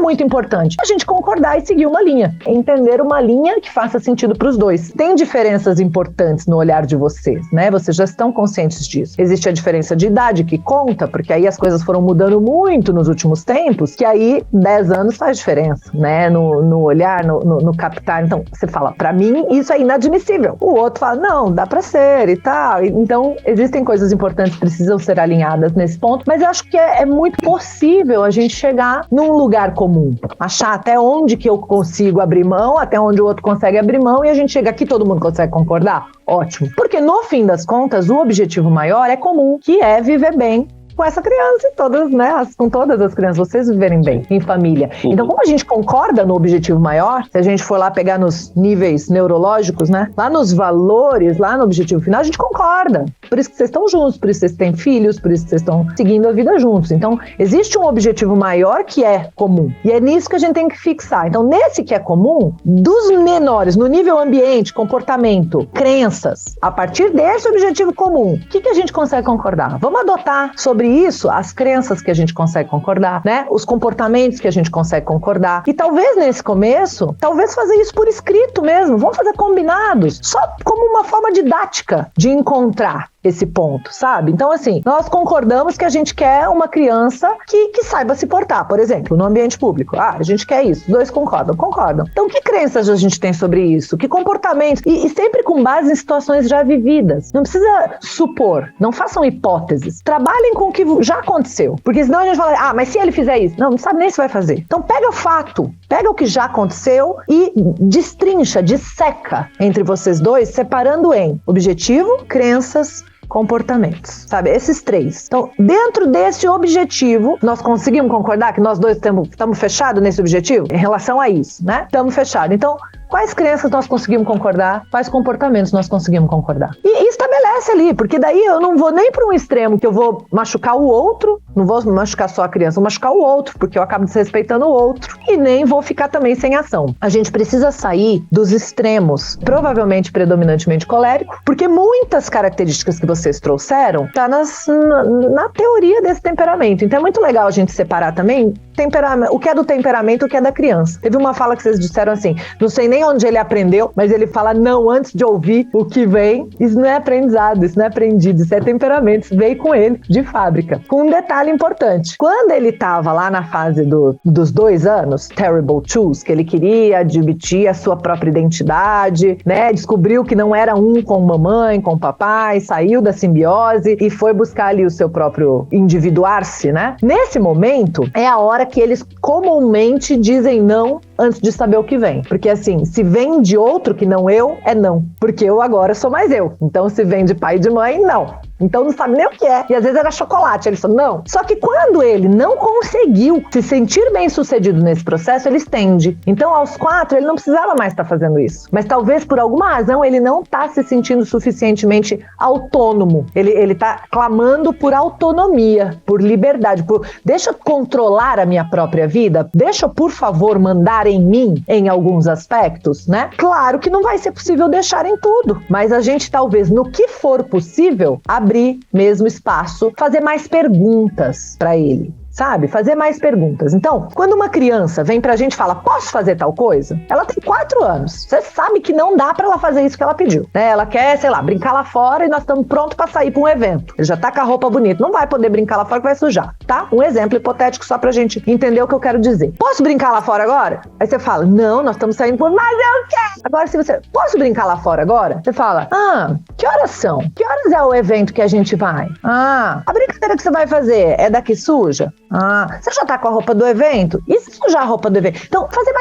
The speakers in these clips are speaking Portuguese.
muito importante? A gente concordar e seguir uma linha. Entender uma linha que faça sentido para os dois. Tem diferenças importantes no olhar de vocês, né? Vocês já estão conscientes disso. Existe a diferença de idade que conta, porque aí as coisas foram mudando muito nos últimos tempos, que aí 10 anos faz diferença, né? No olhar, no captar. Então, você fala, pra mim, isso é inadmissível. O outro fala, não, dá pra ser e tal. Então, existem coisas importantes que precisam ser alinhadas nesse ponto, mas eu acho que é muito possível a gente chegar num lugar comum. Achar até onde que eu consigo abrir mão, até onde o outro consegue abrir mão, e a gente chega aqui, todo mundo consegue concordar? Ótimo. Porque no fim das contas, o objetivo maior é comum, que é viver bem com essa criança e todas, né, com todas as crianças, vocês viverem bem em família. Então, como a gente concorda no objetivo maior, se a gente for lá pegar nos níveis neurológicos, né, lá nos valores, lá no objetivo final, a gente concorda. Por isso que vocês estão juntos, por isso que vocês têm filhos, por isso que vocês estão seguindo a vida juntos. Então, existe um objetivo maior que é comum. E é nisso que a gente tem que fixar. Então, nesse que é comum, dos menores, no nível ambiente, comportamento, crenças, a partir desse objetivo comum, o que a gente consegue concordar? Vamos adotar sobre isso as crenças que a gente consegue concordar, né? Os comportamentos que a gente consegue concordar. E talvez nesse começo, talvez fazer isso por escrito mesmo. Vamos fazer combinados, só como uma forma didática de encontrar esse ponto, sabe? Então, assim, nós concordamos que a gente quer uma criança que saiba se portar, por exemplo, no ambiente público. Ah, a gente quer isso. Os dois concordam. Então, que crenças a gente tem sobre isso? Que comportamentos? E sempre com base em situações já vividas. Não precisa supor. Não façam hipóteses. Trabalhem com o que já aconteceu. Porque senão a gente fala, mas se ele fizer isso? Não sabe nem se vai fazer. Então, pega o fato. Pega o que já aconteceu e destrincha, disseca entre vocês dois, separando em objetivo, crenças, comportamentos, sabe? Esses três. Então, dentro desse objetivo, nós conseguimos concordar que nós dois estamos fechados nesse objetivo? Em relação a isso, né? Estamos fechados. Então, quais crenças nós conseguimos concordar? Quais comportamentos nós conseguimos concordar? E estabelece ali, porque daí eu não vou nem para um extremo que eu vou machucar o outro, não vou machucar só a criança, vou machucar o outro, porque eu acabo desrespeitando o outro, e nem vou ficar também sem ação. A gente precisa sair dos extremos, provavelmente predominantemente colérico, porque muitas características que vocês trouxeram tá na teoria desse temperamento. Então é muito legal a gente separar também o que é do temperamento e o que é da criança. Teve uma fala que vocês disseram assim, não sei nem onde ele aprendeu, mas ele fala não antes de ouvir o que vem. Isso não é aprendizado, isso não é aprendido, isso é temperamento, isso veio com ele de fábrica. Com um detalhe importante, quando ele estava lá na fase dos 2 anos, Terrible Twos, que ele queria admitir a sua própria identidade, né, descobriu que não era um com mamãe, com papai, saiu da simbiose e foi buscar ali o seu próprio individuar-se, né? Nesse momento, é a hora que eles comumente dizem não antes de saber o que vem. Porque assim, se vem de outro que não eu, é não. Porque eu agora sou mais eu. Então se vem de pai e de mãe, não. Então não sabe nem o que é. E às vezes era chocolate. Ele falou, não. Só que quando ele não conseguiu se sentir bem sucedido nesse processo, ele estende. Então aos 4 ele não precisava mais estar fazendo isso. Mas talvez por alguma razão ele não está se sentindo suficientemente autônomo. Ele está clamando por autonomia, por liberdade, deixa eu controlar a minha própria vida, deixa eu, por favor, mandar em mim em alguns aspectos, né? Claro que não vai ser possível deixar em tudo, mas a gente talvez, no que for possível, abrir mesmo espaço, fazer mais perguntas para ele. Sabe? Fazer mais perguntas. Então, quando uma criança vem pra gente e fala, posso fazer tal coisa? Ela tem 4 anos. Você sabe que não dá pra ela fazer isso que ela pediu, né? Ela quer, sei lá, brincar lá fora e nós estamos prontos pra sair pra um evento. Ele já tá com a roupa bonita. Não vai poder brincar lá fora que vai sujar, tá? Um exemplo hipotético só pra gente entender o que eu quero dizer. Posso brincar lá fora agora? Aí você fala, não, nós estamos saindo por... Mas eu quero! Agora, se você... Posso brincar lá fora agora? Você fala, que horas são? Que horas é o evento que a gente vai? A brincadeira que você vai fazer é daqui suja? Você já tá com a roupa do evento? E se sujar a roupa do evento? Então, fazer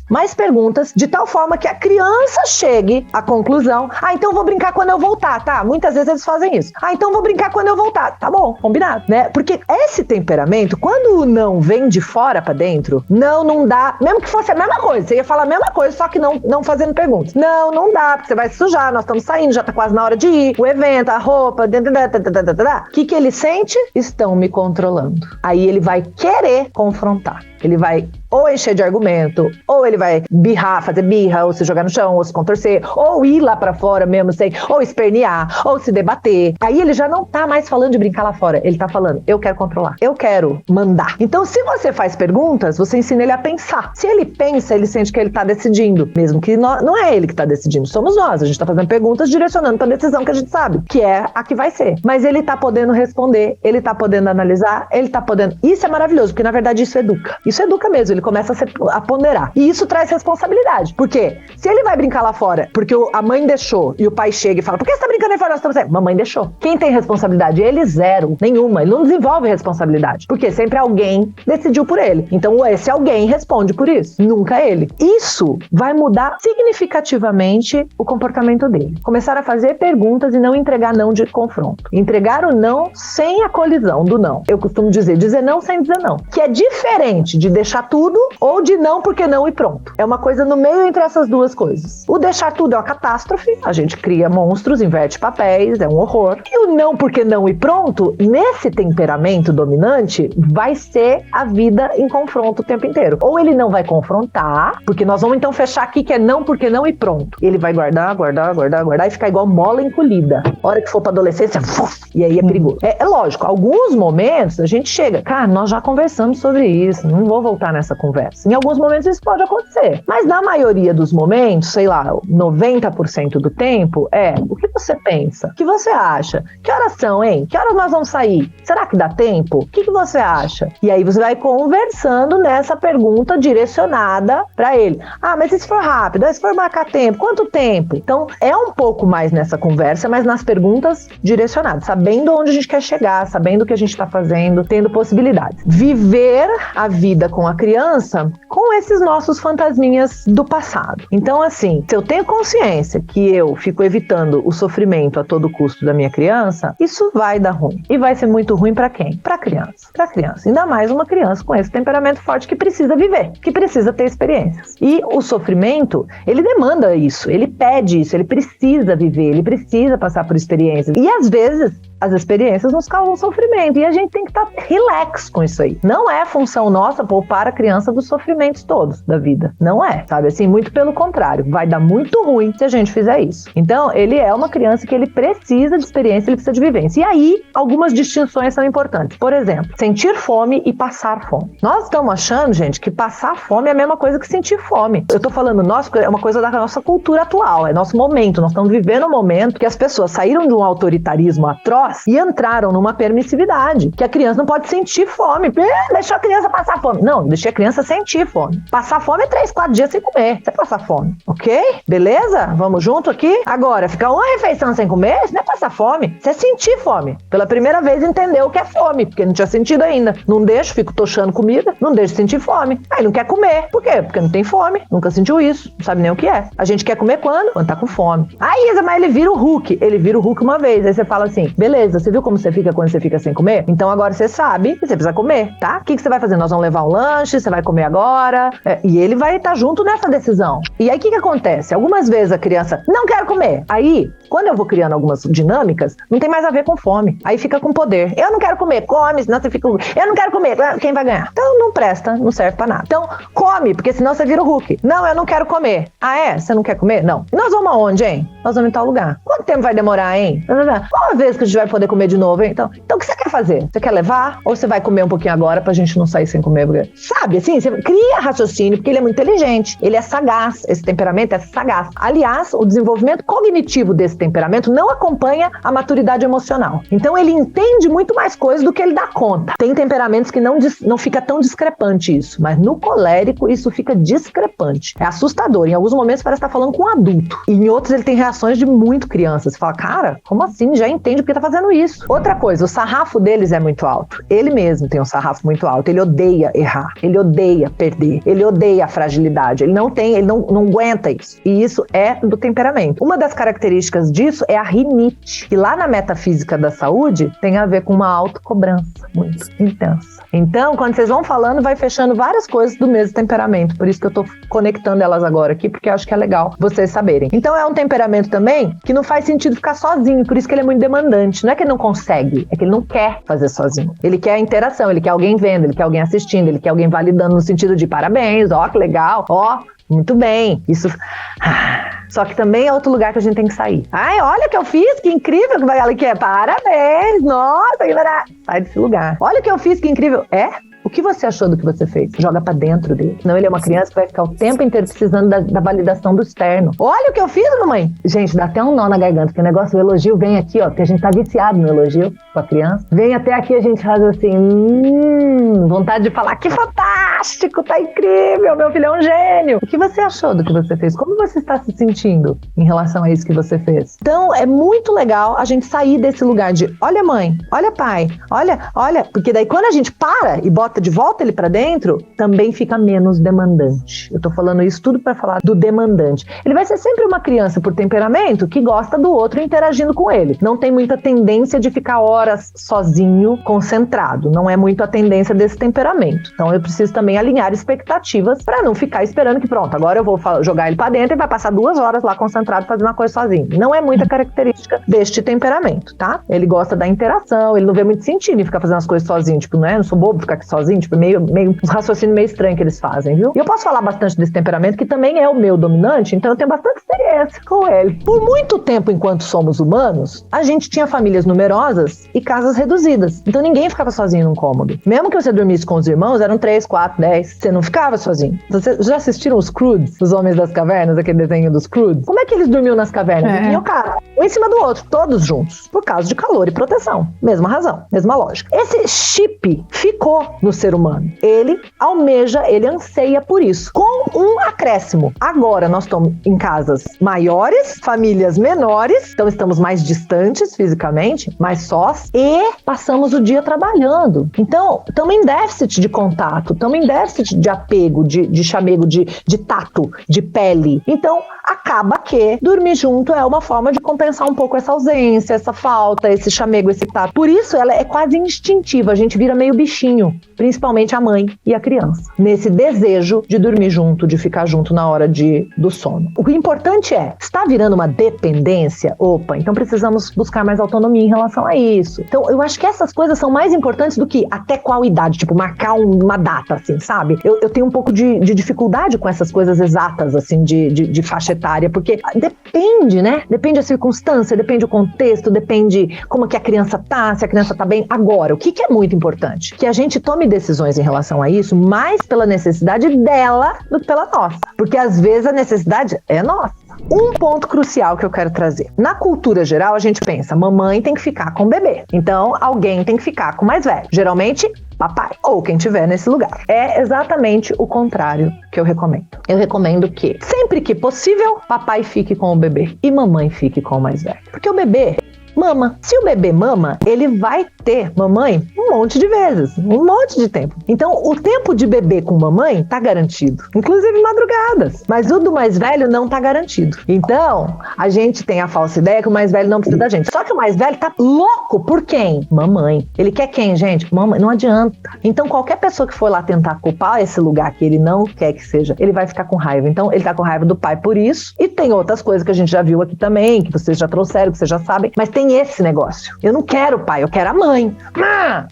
mais perguntas, de tal forma que a criança chegue à conclusão, então vou brincar quando eu voltar, tá? Muitas vezes eles fazem isso. Então vou brincar quando eu voltar. Tá bom, combinado, né? Porque esse temperamento, quando o não vem de fora pra dentro, não dá, mesmo que fosse a mesma coisa, você ia falar a mesma coisa, só que não fazendo perguntas. Não dá, porque você vai se sujar, nós estamos saindo, já tá quase na hora de ir, o evento, a roupa, o que ele sente? Estão me controlando. Aí ele vai querer confrontar. Ele vai ou encher de argumento, ou ele vai birrar, fazer birra, ou se jogar no chão, ou se contorcer, ou ir lá pra fora mesmo, ou espernear, ou se debater. Aí ele já não tá mais falando de brincar lá fora, ele tá falando, eu quero controlar, eu quero mandar. Então, se você faz perguntas, você ensina ele a pensar. Se ele pensa, ele sente que ele tá decidindo, mesmo que não é ele que tá decidindo, somos nós. A gente tá fazendo perguntas direcionando pra decisão que a gente sabe, que é a que vai ser. Mas ele tá podendo responder, ele tá podendo analisar, ele tá podendo... Isso é maravilhoso, porque na verdade isso educa. Isso educa mesmo, ele começa a ponderar. E isso traz responsabilidade. Por quê? Se ele vai brincar lá fora, porque a mãe deixou, e o pai chega e fala, por que você tá brincando aí fora? Nós estamos aí. Mamãe deixou. Quem tem responsabilidade? Ele zero. Nenhuma. Ele não desenvolve responsabilidade. Porque sempre alguém decidiu por ele. Então esse alguém responde por isso. Nunca ele. Isso vai mudar significativamente o comportamento dele. Começar a fazer perguntas e não entregar não de confronto. Entregar o não sem a colisão do não. Eu costumo dizer não sem dizer não. Que é diferente de deixar tudo ou de não porque não e pronto. É uma coisa no meio entre essas duas coisas. O deixar tudo é uma catástrofe. A gente cria monstros, inverte papéis, é um horror. E o não porque não e pronto, nesse temperamento dominante, vai ser a vida em confronto o tempo inteiro. Ou ele não vai confrontar, porque nós vamos então fechar aqui que é não porque não e pronto. Ele vai guardar e ficar igual mola encolhida. A hora que for pra adolescência, e aí é perigoso. É lógico, alguns momentos a gente chega, cara, nós já conversamos sobre isso, não vou voltar nessa conversa. Em alguns momentos isso pode acontecer. Mas na maioria dos momentos, sei lá, 90% do tempo, o que você pensa? O que você acha? Que horas são, hein? Que horas nós vamos sair? Será que dá tempo? O que você acha? E aí você vai conversando nessa pergunta direcionada pra ele. Ah, mas e se for rápido? E se for marcar tempo? Quanto tempo? Então, é um pouco mais nessa conversa, mas nas perguntas direcionadas, sabendo onde a gente quer chegar, sabendo o que a gente tá fazendo, tendo possibilidades. Viver a vida com a criança com esses nossos fantasminhas do passado. Então, assim, se eu tenho consciência que eu fico evitando o sofrimento a todo custo da minha criança, isso vai dar ruim. E vai ser muito ruim pra quem? Pra criança. Pra criança. Ainda mais uma criança com esse temperamento forte que precisa viver, que precisa ter experiências. E o sofrimento, ele demanda isso, ele pede isso, ele precisa viver, ele precisa passar por experiências. E às vezes, as experiências nos causam sofrimento e a gente tem que estar relax com isso aí. Não é função nossa poupar a criança dos sofrimentos todos da vida. Não é, sabe assim? Muito pelo contrário. Vai dar muito ruim se a gente fizer isso. Então, ele é uma criança que ele precisa de experiência, ele precisa de vivência. E aí, algumas distinções são importantes. Por exemplo, sentir fome e passar fome. Nós estamos achando, gente, que passar fome é a mesma coisa que sentir fome. Eu tô falando nosso, é uma coisa da nossa cultura atual, é nosso momento. Nós estamos vivendo um momento que as pessoas saíram de um autoritarismo atroz e entraram numa permissividade, que a criança não pode sentir fome. Deixa a criança passar fome. Não, deixa a criança sentir fome. Passar fome é 3, 4 dias sem comer. Você passa fome, ok? Beleza? Vamos junto aqui? Agora, ficar uma refeição sem comer, isso não é passar fome. Isso é sentir fome. Pela primeira vez entendeu o que é fome, porque não tinha sentido ainda. Não deixo, fico tochando comida, não deixo sentir fome. Aí não quer comer. Por quê? Porque não tem fome, nunca sentiu isso, não sabe nem o que é. A gente quer comer quando? Quando tá com fome. Aí, Isa, mas ele vira o Hulk. Ele vira o Hulk uma vez. Aí você fala assim, beleza, você viu como você fica quando você fica sem comer? Então agora você sabe que você precisa comer, tá? O que você vai fazer? Nós vamos levar um lanche, você vai comer agora. E ele vai estar junto nessa decisão. E aí o que acontece? Algumas vezes a criança não quer comer. Aí, quando eu vou criando algumas dinâmicas, não tem mais a ver com fome. Aí fica com poder. Eu não quero comer, come, senão você fica... Eu não quero comer, quem vai ganhar? Então não presta, não serve pra nada. Então come, porque senão você vira o Hulk. Não, eu não quero comer. Ah, é? Você não quer comer? Não. E nós vamos aonde, hein? Nós vamos em tal lugar. Quanto tempo vai demorar, hein? Qual a vez que a gente vai poder comer de novo, hein? Então o que você quer fazer? Você quer levar? Ou você vai comer um pouquinho agora pra gente não sair sem comer? Porque, sabe, assim, você cria raciocínio, porque ele é muito inteligente. Ele é sagaz. Esse temperamento é sagaz. Aliás, o desenvolvimento cognitivo desse temperamento não acompanha a maturidade emocional. Então ele entende muito mais coisas do que ele dá conta. Tem temperamentos que não fica tão discrepante isso, mas no colérico isso fica discrepante. É assustador. Em alguns momentos parece estar falando com um adulto. E em outros ele tem reações de muito criança. Você fala, cara, como assim? Já entende porque tá fazendo isso. Outra coisa, o sarrafo deles é muito alto. Ele mesmo tem um sarrafo muito alto. Ele odeia errar. Ele odeia perder. Ele odeia a fragilidade. Ele não aguenta isso. E isso é do temperamento. Uma das características disso é a rinite. E lá na metafísica da saúde tem a ver com uma autocobrança muito intensa. Então, quando vocês vão falando, vai fechando várias coisas do mesmo temperamento. Por isso que eu tô conectando elas agora aqui, porque eu acho que é legal vocês saberem. Então, é um temperamento também que não faz sentido ficar sozinho. Por isso que ele é muito demandante, não é que ele não consegue, é que ele não quer fazer sozinho. Ele quer a interação, ele quer alguém vendo, ele quer alguém assistindo, ele quer alguém validando no sentido de parabéns, ó, que legal, ó, muito bem. Isso... Só que também é outro lugar que a gente tem que sair. Ai, olha o que eu fiz, que incrível. Ela quer, parabéns, nossa, que maravilha. Sai desse lugar. Olha o que eu fiz, que incrível. O que você achou do que você fez? Joga pra dentro dele. Senão ele é uma criança que vai ficar o tempo inteiro precisando da validação do externo. Olha o que eu fiz, mamãe. Gente, dá até um nó na garganta, porque o negócio do elogio vem aqui, ó, porque a gente tá viciado no elogio com a criança. Vem até aqui, a gente faz assim, vontade de falar, que fantástico, tá incrível, meu filho é um gênio. O que você achou do que você fez? Como você está se sentindo em relação a isso que você fez? Então, é muito legal a gente sair desse lugar de, olha mãe, olha pai, olha, porque daí quando a gente para e bota de volta ele pra dentro, também fica menos demandante. Eu tô falando isso tudo pra falar do demandante. Ele vai ser sempre uma criança por temperamento que gosta do outro interagindo com ele. Não tem muita tendência de ficar horas sozinho, concentrado. Não é muito a tendência desse temperamento. Então eu preciso também alinhar expectativas pra não ficar esperando que pronto, agora eu vou jogar ele pra dentro e vai passar 2 horas lá concentrado fazendo uma coisa sozinho. Não é muita característica deste temperamento, tá? Ele gosta da interação, ele não vê muito sentido em ficar fazendo as coisas sozinho, tipo, não sou bobo ficar aqui sozinho, tipo, meio um raciocínio meio estranho que eles fazem, viu? E eu posso falar bastante desse temperamento, que também é o meu dominante, então eu tenho bastante experiência com ele. Por muito tempo, enquanto somos humanos, a gente tinha famílias numerosas e casas reduzidas. Então ninguém ficava sozinho num cômodo. Mesmo que você dormisse com os irmãos, eram 3, 4, 10. Você não ficava sozinho. Vocês já assistiram os Croods? Os Homens das Cavernas, aquele desenho dos Croods? Como é que eles dormiam nas cavernas? Eles tinham casa, um em cima do outro, todos juntos, por causa de calor e proteção. Mesma razão, mesma lógica. Esse chip ficou no ser humano. Ele almeja, ele anseia por isso. Com um acréscimo. Agora nós estamos em casas maiores, famílias menores, então estamos mais distantes fisicamente, mais sós, e passamos o dia trabalhando. Então, estamos em déficit de contato, estamos em déficit de apego, de chamego, de tato, de pele. Então, acaba que dormir junto é uma forma de compensar um pouco essa ausência, essa falta, esse chamego, esse tato. Por isso, ela é quase instintiva, a gente vira meio bichinho, principalmente a mãe e a criança, nesse desejo de dormir junto, de ficar junto na hora do sono. O importante é, está virando uma dependência? Opa, então precisamos buscar mais autonomia em relação a isso. Então, eu acho que essas coisas são mais importantes do que até qual idade, tipo, marcar uma data, assim, sabe? Eu tenho um pouco de dificuldade com essas coisas exatas, assim, de faixa etária, porque depende, né? Depende a circunstância, depende o contexto, depende como que a criança tá, se a criança tá bem. Agora, o que é muito importante? Que a gente tome decisões em relação a isso mais pela necessidade dela do que pela nossa. Porque às vezes a necessidade é nossa. Um ponto crucial que eu quero trazer. Na cultura geral, a gente pensa, mamãe tem que ficar com o bebê. Então, alguém tem que ficar com o mais velho. Geralmente, papai, ou quem estiver nesse lugar. É exatamente o contrário que eu recomendo. Eu recomendo que, sempre que possível, papai fique com o bebê e mamãe fique com o mais velho. Porque o bebê mama. Se o bebê mama, ele vai ter mamãe um monte de vezes, um monte de tempo. Então, o tempo de bebê com mamãe tá garantido, inclusive madrugadas. Mas o do mais velho não tá garantido. Então, a gente tem a falsa ideia que o mais velho não precisa da gente. Só que o mais velho tá louco por quem? Mamãe. Ele quer quem, gente? Mamãe. Não adianta. Então, qualquer pessoa que for lá tentar culpar esse lugar que ele não quer que seja, ele vai ficar com raiva. Então, ele tá com raiva do pai por isso. E tem outras coisas que a gente já viu aqui também, que vocês já trouxeram, que vocês já sabem. Mas tem esse negócio. Eu não quero o pai, eu quero a mãe.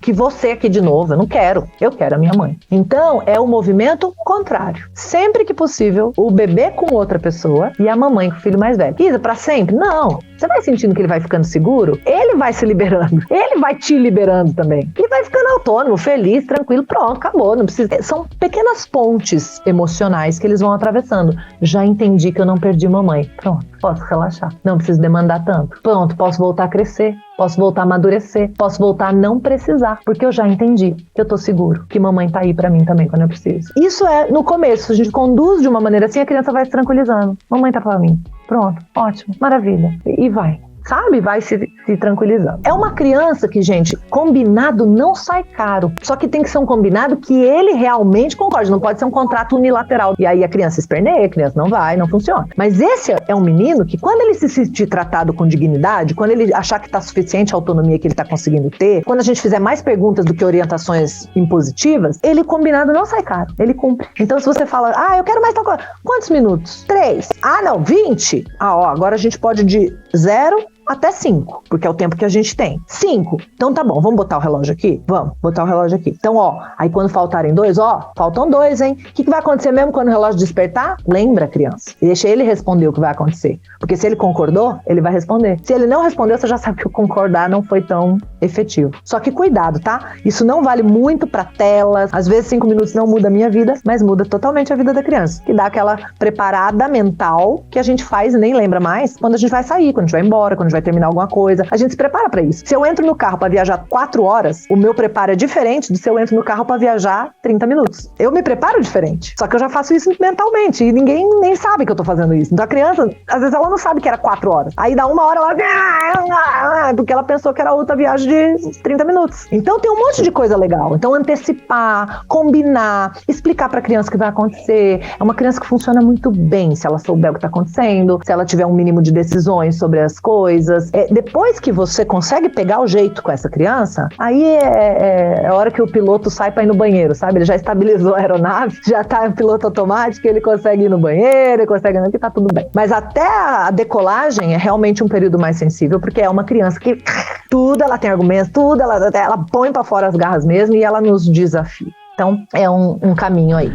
Que você aqui de novo, eu não quero. Eu quero a minha mãe. Então, é o movimento contrário. Sempre que possível, o bebê com outra pessoa e a mamãe com o filho mais velho. Isa, pra sempre? Não. Você vai sentindo que ele vai ficando seguro? Ele vai se liberando. Ele vai te liberando também. Ele vai ficando autônomo, feliz, tranquilo. Pronto, acabou. Não precisa. São pequenas pontes emocionais que eles vão atravessando. Já entendi que eu não perdi mamãe. Pronto, posso relaxar. Não preciso demandar tanto. Pronto, posso voltar a crescer. Posso voltar a amadurecer, posso voltar a não precisar, porque eu já entendi que eu tô seguro, que mamãe tá aí pra mim também quando eu preciso. Isso é no começo, a gente conduz de uma maneira assim, a criança vai se tranquilizando. Mamãe tá pra mim. Pronto, ótimo, maravilha. E vai. Sabe? Vai se tranquilizando. É uma criança que, gente, combinado não sai caro. Só que tem que ser um combinado que ele realmente concorde. Não pode ser um contrato unilateral. E aí a criança esperneia, a criança não vai, não funciona. Mas esse é um menino que, quando ele se sentir tratado com dignidade, quando ele achar que tá suficiente a autonomia que ele tá conseguindo ter, quando a gente fizer mais perguntas do que orientações impositivas, ele combinado não sai caro. Ele cumpre. Então, se você fala, eu quero mais tal coisa. Quantos minutos? 3. Não, 20? Agora a gente pode de 0 até 5, porque é o tempo que a gente tem. 5, então tá bom, vamos botar o relógio aqui? Vamos botar o relógio aqui. Então, aí quando faltarem 2, faltam 2, hein? O que vai acontecer mesmo quando o relógio despertar? Lembra a criança. E deixa ele responder o que vai acontecer. Porque se ele concordou, ele vai responder. Se ele não respondeu, você já sabe que o concordar não foi tão efetivo. Só que cuidado, tá? Isso não vale muito pra telas. Às vezes 5 minutos não muda a minha vida, mas muda totalmente a vida da criança. Que dá aquela preparada mental que a gente faz e nem lembra mais quando a gente vai sair, quando a gente vai embora, quando a gente vai terminar alguma coisa. A gente se prepara pra isso. Se eu entro no carro pra viajar 4 horas, o meu preparo é diferente do se eu entro no carro pra viajar 30 minutos. Eu me preparo diferente. Só que eu já faço isso mentalmente e ninguém nem sabe que eu tô fazendo isso. Então a criança, às vezes ela não sabe que era 4 horas. Aí dá 1 hora ela... porque ela pensou que era outra viagem de 30 minutos. Então tem um monte de coisa legal. Então antecipar, combinar, explicar pra criança o que vai acontecer. É uma criança que funciona muito bem se ela souber o que tá acontecendo, se ela tiver um mínimo de decisões sobre as coisas. Depois que você consegue pegar o jeito com essa criança, aí é a hora que o piloto sai pra ir no banheiro, sabe? Ele já estabilizou a aeronave, já tá em piloto automático, ele consegue ir no banheiro, ele consegue ir no que tá tudo bem. Mas até a decolagem é realmente um período mais sensível, porque é uma criança que tudo ela tem argumentos, tudo ela põe pra fora as garras mesmo e ela nos desafia. Então é um caminho aí.